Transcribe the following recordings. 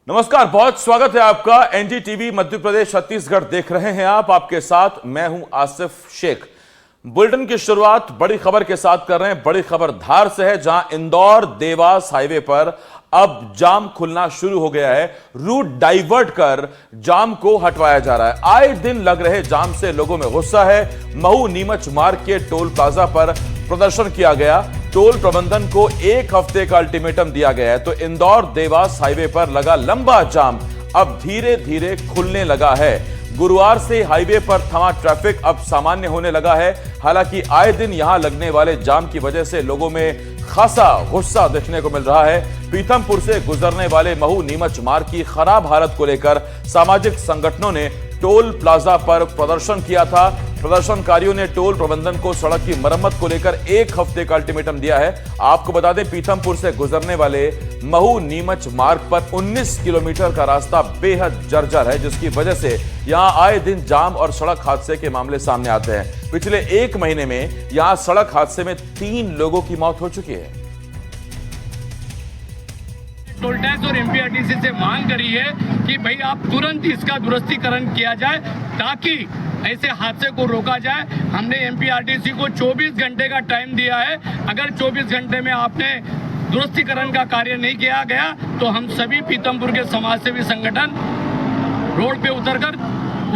नमस्कार, बहुत स्वागत है आपका। एनडीटीवी मध्य प्रदेश छत्तीसगढ़ देख रहे हैं आप। आपके साथ मैं हूं आसिफ शेख। बुलेटिन की शुरुआत बड़ी खबर के साथ कर रहे हैं। बड़ी खबर धार से है, जहां इंदौर देवास हाईवे पर अब जाम खुलना शुरू हो गया है। रूट डाइवर्ट कर जाम को हटवाया जा रहा है। आए दिन लग रहे जाम से लोगों में गुस्सा है। महू नीमच मार्ग के टोल प्लाजा पर प्रदर्शन किया गया। टोल प्रबंधन को एक हफ्ते का अल्टीमेटम दिया गया है। तो इंदौर देवास हाईवे पर लगा लंबा जाम अब धीरे धीरे खुलने लगा है। गुरुवार से हाईवे पर थमा ट्रैफिक अब सामान्य होने लगा है। हालांकि आए दिन यहां लगने वाले जाम की वजह से लोगों में खासा गुस्सा देखने को मिल रहा है। पीथमपुर से गुजरने वाले महू नीमच मार्ग की खराब हालत को लेकर सामाजिक संगठनों ने टोल प्लाजा पर प्रदर्शन किया था। प्रदर्शनकारियों ने टोल प्रबंधन को सड़क की मरम्मत को लेकर एक हफ्ते का अल्टीमेटम दिया है। आपको बता दें, पीथमपुर से गुजरने वाले महू नीमच मार्ग पर 19 किलोमीटर का रास्ता बेहद जर्जर है, जिसकी वजह से यहां आए दिन जाम और सड़क हादसे के मामले सामने आते हैं। पिछले एक महीने में यहां सड़क हादसे में 3 लोगों की मौत हो चुकी है। टोल टैक्स और एमपीआरटीसी से मांग करी है कि भाई आप तुरंत इसका दुरुस्तीकरण किया जाए, ताकि ऐसे हादसे को रोका जाए। हमने एमपीआरटीसी को 24 घंटे का टाइम दिया है। अगर 24 घंटे में आपने दुरुस्तीकरण का कार्य नहीं किया गया तो हम सभी पीथमपुर के समाजसेवी संगठन रोड पे उतरकर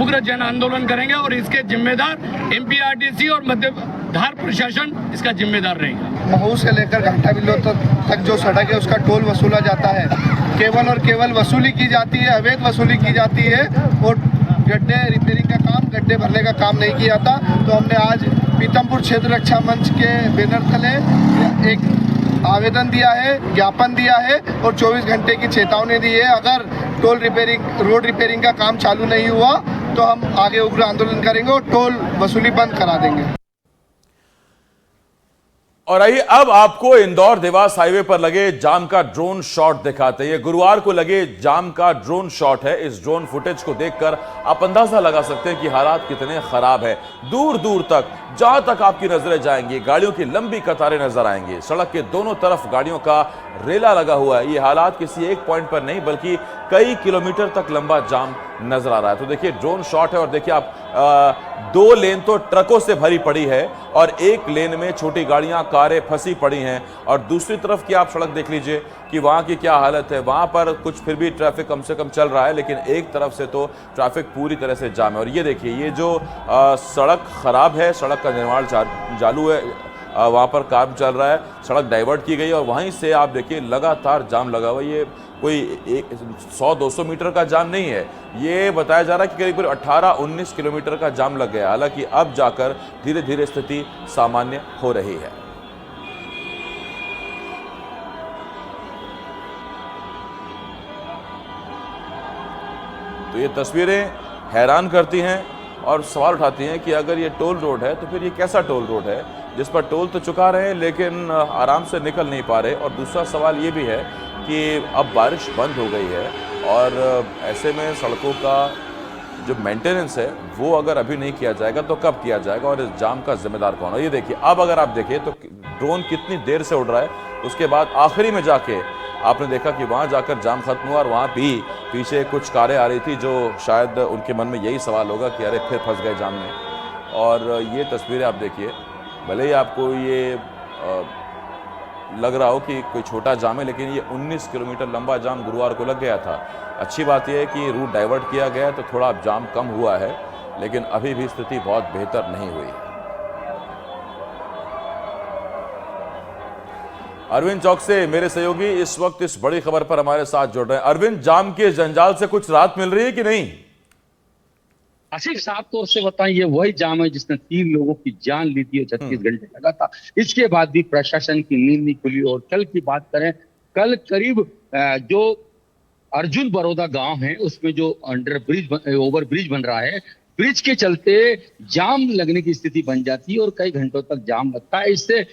उग्र जन आंदोलन करेंगे और इसके जिम्मेदार एमपीआरटीसी और मध्य धार प्रशासन इसका जिम्मेदार रहेगा। महू से लेकर घंटा बिल्लो तक जो सड़क है उसका टोल वसूला जाता है। केवल और केवल वसूली की जाती है, अवैध वसूली की जाती है और गड्ढे रिपेयरिंग का काम, गड्ढे भरने का काम नहीं किया था। तो हमने आज पीथमपुर क्षेत्र रक्षा मंच के बैनर तले एक आवेदन दिया है, ज्ञापन दिया है और 24 घंटे की चेतावनी दी है। अगर टोल रिपेयरिंग, रोड रिपेयरिंग का काम चालू नहीं हुआ तो हम आगे उग्र आंदोलन करेंगे और टोल वसूली बंद करा देंगे। और आइए अब आपको इंदौर देवास हाईवे पर लगे जाम का ड्रोन शॉट दिखाते हैं। ये गुरुवार को लगे जाम का ड्रोन शॉट है। इस ड्रोन फुटेज को देखकर आप अंदाजा लगा सकते हैं कि हालात कितने खराब है। दूर दूर तक, जहां तक आपकी नजरें जाएंगी, गाड़ियों की लंबी कतारें नजर आएंगी। सड़क के दोनों तरफ गाड़ियों का रेला लगा हुआ है। ये हालात किसी एक पॉइंट पर नहीं बल्कि कई किलोमीटर तक लंबा जाम नजर आ रहा है। तो देखिए ड्रोन शॉट है और देखिए आप 2 लेन तो ट्रकों से भरी पड़ी है और एक लेन में छोटी गाड़ियां, कारें फंसी पड़ी हैं। और दूसरी तरफ की आप सड़क देख लीजिए कि वहां की क्या हालत है। वहां पर कुछ फिर भी ट्रैफिक कम से कम चल रहा है, लेकिन एक तरफ से तो ट्रैफिक पूरी तरह से जाम है। और ये देखिए, ये जो सड़क खराब है, सड़क का निर्माण चालू है, वहां पर काम चल रहा है, सड़क डाइवर्ट की गई और वहीं से आप देखिए लगातार जाम लगा हुआ है। ये कोई 100-200 मीटर का जाम नहीं है। ये बताया जा रहा है कि करीब 18-19 किलोमीटर का जाम लग गया। हालांकि अब जाकर धीरे धीरे स्थिति सामान्य हो रही है। तो ये तस्वीरें हैरान करती हैं और सवाल उठाती हैं कि अगर ये टोल रोड है तो फिर ये कैसा टोल रोड है जिस पर टोल तो चुका रहे हैं लेकिन आराम से निकल नहीं पा रहे। और दूसरा सवाल ये भी है कि अब बारिश बंद हो गई है और ऐसे में सड़कों का जो मेंटेनेंस है वो अगर अभी नहीं किया जाएगा तो कब किया जाएगा और इस जाम का जिम्मेदार कौन है। ये देखिए, अब अगर आप देखिए तो ड्रोन कितनी देर से उड़ रहा है, उसके बाद आखिरी में जाके आपने देखा कि वहां जाकर जाम खत्म हुआ और वहां भी पीछे कुछ कारें आ रही थी जो शायद उनके मन में यही सवाल होगा कि अरे फिर फंस गए जाम में। और ये तस्वीरें आप देखिए, भले ही आपको ये लग रहा हो कि कोई छोटा जाम है, लेकिन ये 19 किलोमीटर लंबा जाम गुरुवार को लग गया था। अच्छी बात यह है कि रूट डाइवर्ट किया गया तो थोड़ा जाम कम हुआ है, लेकिन अभी भी स्थिति बहुत बेहतर नहीं हुई। अरविंद चौक से मेरे सहयोगी इस वक्त इस बड़ी खबर पर हमारे साथ जुड़ रहे हैं। अरविंद, जाम के जंजाल से कुछ राहत मिल रही है कि नहीं? आसिफ, साफ तौर से बताएं, ये वही जाम है जिसने 3 लोगों की जान ली थी और 36 घंटे लगा था। इसके बाद भी प्रशासन की नींद नहीं खुली। और कल की बात करें, कल करीब जो अर्जुन बड़ौदा गांव है उसमें जो ओवर ब्रिज बन रहा है, ब्रिज के चलते जाम लगने की स्थिति बन जाती है और कई घंटों तक जाम लगता है। इससे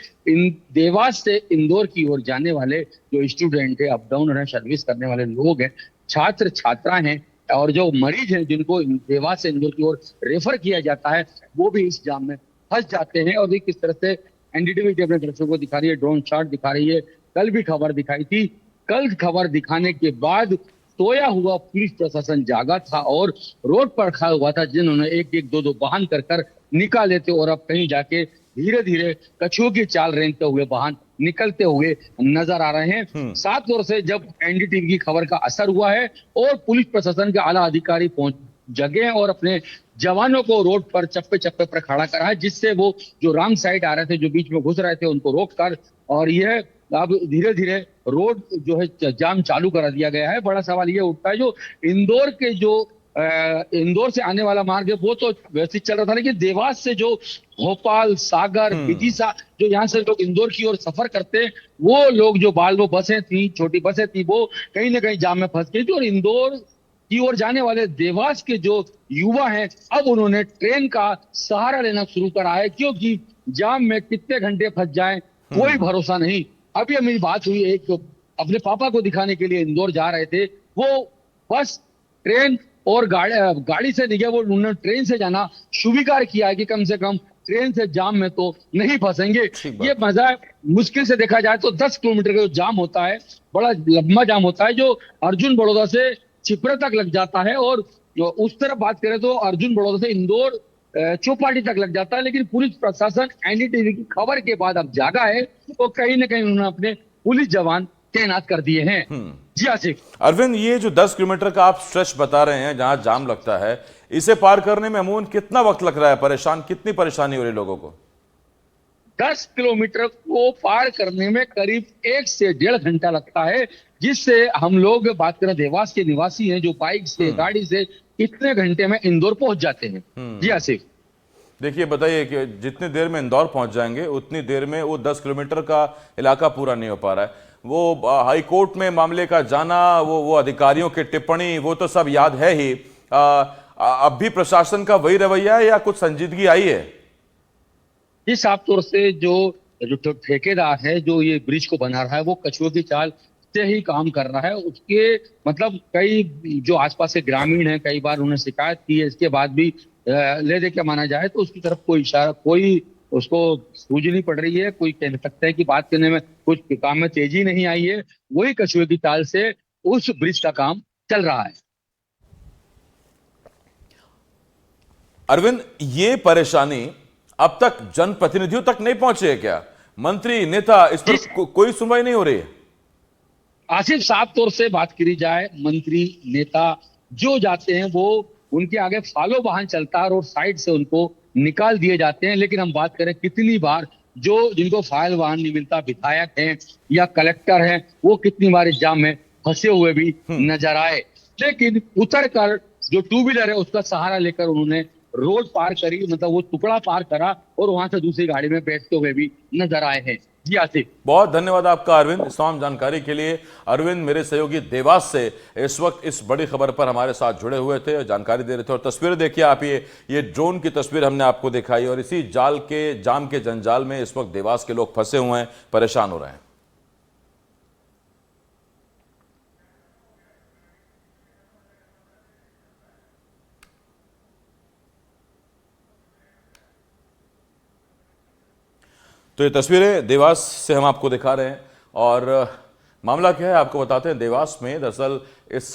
देवास से इंदौर की ओर जाने वाले जो स्टूडेंट है, अप डाउन है, सर्विस करने वाले लोग हैं, छात्र छात्रा हैं और जो मरीज हैं जिनको देवास से इंदौर की ओर रेफर किया जाता है, वो भी इस जाम में फंस जाते हैं। और किस तरह से एनडीटीवी अपने दर्शकों को दिखा रही है, ड्रोन शॉट दिखा रही है। कल भी खबर दिखाई थी। कल खबर दिखाने के बाद सोया हुआ पुलिस प्रशासन जागा था और रोड पर खड़ा हुआ था, जिन्होंने एक एक दो दो वाहन कर निकाले थे और अब कहीं जाके धीरे धीरे कछुओं की चाल रेंगते हुए वाहन निकलते हुए नजर आ रहे हैं। 7 ओर से जब एनडीटीवी की खबर का असर हुआ है और पुलिस प्रशासन के आला अधिकारी पहुंच जगे हैं और अपने जवानों को रोड पर चप्पे चप्पे पर खड़ा करा है, जिससे वो जो रॉन्ग साइड आ रहे थे, जो बीच में घुस रहे थे, उनको रोककर और यह अब धीरे धीरे रोड जो है जाम चालू करा दिया गया है। बड़ा सवाल ये उठता है, जो इंदौर के जो इंदौर से आने वाला मार्ग है वो तो वैसे चल रहा था, लेकिन देवास से जो भोपाल, सागर, विदिशा, जो यहाँ से लोग इंदौर की ओर सफर करते हैं, वो लोग जो वो बसें थी, छोटी बसें थी, वो कहीं ना कहीं जाम में फंस गई थी। और इंदौर की ओर जाने वाले देवास के जो युवा हैं, अब उन्होंने ट्रेन का सहारा लेना शुरू करा है, क्योंकि जाम में कितने घंटे फंस जाएं कोई भरोसा नहीं। अभी मेरी बात हुई, एक तो अपने पापा को दिखाने के लिए इंदौर जा रहे थे, वो बस ट्रेन और गाड़ी से नहीं गया, वो उन्होंने ट्रेन से जाना स्वीकार किया है कि कम से कम ट्रेन से जाम में तो नहीं फंसेंगे। ये मजा मुश्किल से देखा जाए तो 10 किलोमीटर का जो जाम होता है, बड़ा लंबा जाम होता है, जो अर्जुन बड़ौदा से चिपरा तक लग जाता है, और जो उस तरफ बात करें तो अर्जुन बड़ौदा से इंदौर चौपाटी तक लग जाता है। लेकिन पुलिस प्रशासन एनडीटीवी की खबर के बाद अब जागा है, तो कहीं ना कहीं उन्होंने अपने पुलिस जवान तैनात कर दिए हैं। जी आसिफ। अरविंद, ये जो 10 किलोमीटर का आप स्ट्रेच बता रहे हैं जहां जाम लगता है, इसे पार करने में अमूमन कितना वक्त लग रहा है? कितनी परेशानी हो रही है लोगों को? 10 किलोमीटर को पार करने में करीब 1 से 1.5 घंटा लगता है, जिससे हम लोग बात करें देवास के निवासी हैं, जो बाइक से, गाड़ी से कितने घंटे में इंदौर पहुंच जाते हैं। जी आसिफ। देखिए, बताइए कि जितनी देर में इंदौर पहुंच जाएंगे उतनी देर में वो 10 किलोमीटर का इलाका पूरा नहीं हो पा रहा है। वो हाई कोर्ट में मामले का जाना, वो अधिकारियों की टिप्पणी, वो तो सब याद है ही। अब भी प्रशासन का वही रवैया है या कुछ संजीदगी आई है? जी, साफ तौर से जो ठेकेदार है, जो ये ब्रिज को बना रहा है, वो कछुओं की चाल से ही काम कर रहा है। उसके मतलब कई जो आसपास के ग्रामीण हैं, कई बार उन्हें शिकायत की है, इसके बाद भी ले दे के माना जाए तो उसकी तरफ कोई इशारा, कोई उसको सूझ नहीं पड़ रही है। कोई कह सकता है कि बात करने में कुछ काम में तेजी नहीं आई है। वही कछुए की चाल से उस ब्रिज का काम चल रहा है। अरविंद, ये परेशानी अब तक जनप्रतिनिधियों तक नहीं पहुंचे है क्या? मंत्री, नेता, इस पर कोई सुनवाई नहीं हो रही है? आसिफ, साफ तौर से बात करी जाए, मंत्री, नेता जो जाते हैं वो उनके आगे फॉलो वाहन चलता है और साइड से उनको निकाल दिए जाते हैं। लेकिन हम बात करें कितनी बार जो जिनको फाइल वाहन नहीं मिलता, विधायक हैं या कलेक्टर हैं, वो कितनी बार इस जाम में फंसे हुए भी नजर आए। लेकिन उतर कर जो 2 व्हीलर है उसका सहारा लेकर उन्होंने रोड पार करी, मतलब वो टुकड़ा पार करा और वहां से दूसरी गाड़ी में बैठते हुए भी नजर आए हैं। जी आसिफ, बहुत धन्यवाद आपका अरविंद, इस तमाम जानकारी के लिए। अरविंद मेरे सहयोगी देवास से इस वक्त इस बड़ी खबर पर हमारे साथ जुड़े हुए थे और जानकारी दे रहे थे। और तस्वीरें देखिए आप, ये ड्रोन की तस्वीर हमने आपको दिखाई, और इसी जाम के जंजाल में इस वक्त देवास के लोग फंसे हुए हैं, परेशान हो रहे हैं। तो ये तस्वीरें देवास से हम आपको दिखा रहे हैं, और मामला क्या है आपको बताते हैं। देवास में दरअसल जिस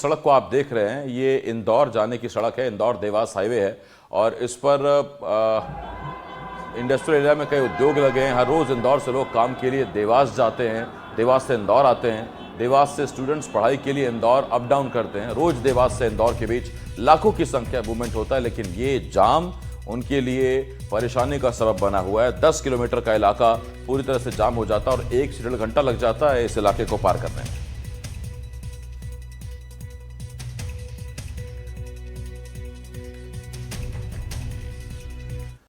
सड़क को आप देख रहे हैं, ये इंदौर जाने की सड़क है, इंदौर देवास हाईवे है, और इस पर इंडस्ट्रियल एरिया में कई उद्योग लगे हैं। हर रोज़ इंदौर से लोग काम के लिए देवास जाते हैं, देवास से इंदौर आते हैं, देवास से स्टूडेंट्स पढ़ाई के लिए इंदौर अप डाउन करते हैं। रोज़ देवास से इंदौर के बीच लाखों की संख्या मूवमेंट होता है, लेकिन ये जाम उनके लिए परेशानी का सबब बना हुआ है। 10 किलोमीटर का इलाका पूरी तरह से जाम हो जाता है और 1 से 1.5 घंटा लग जाता है इस इलाके को पार करने में।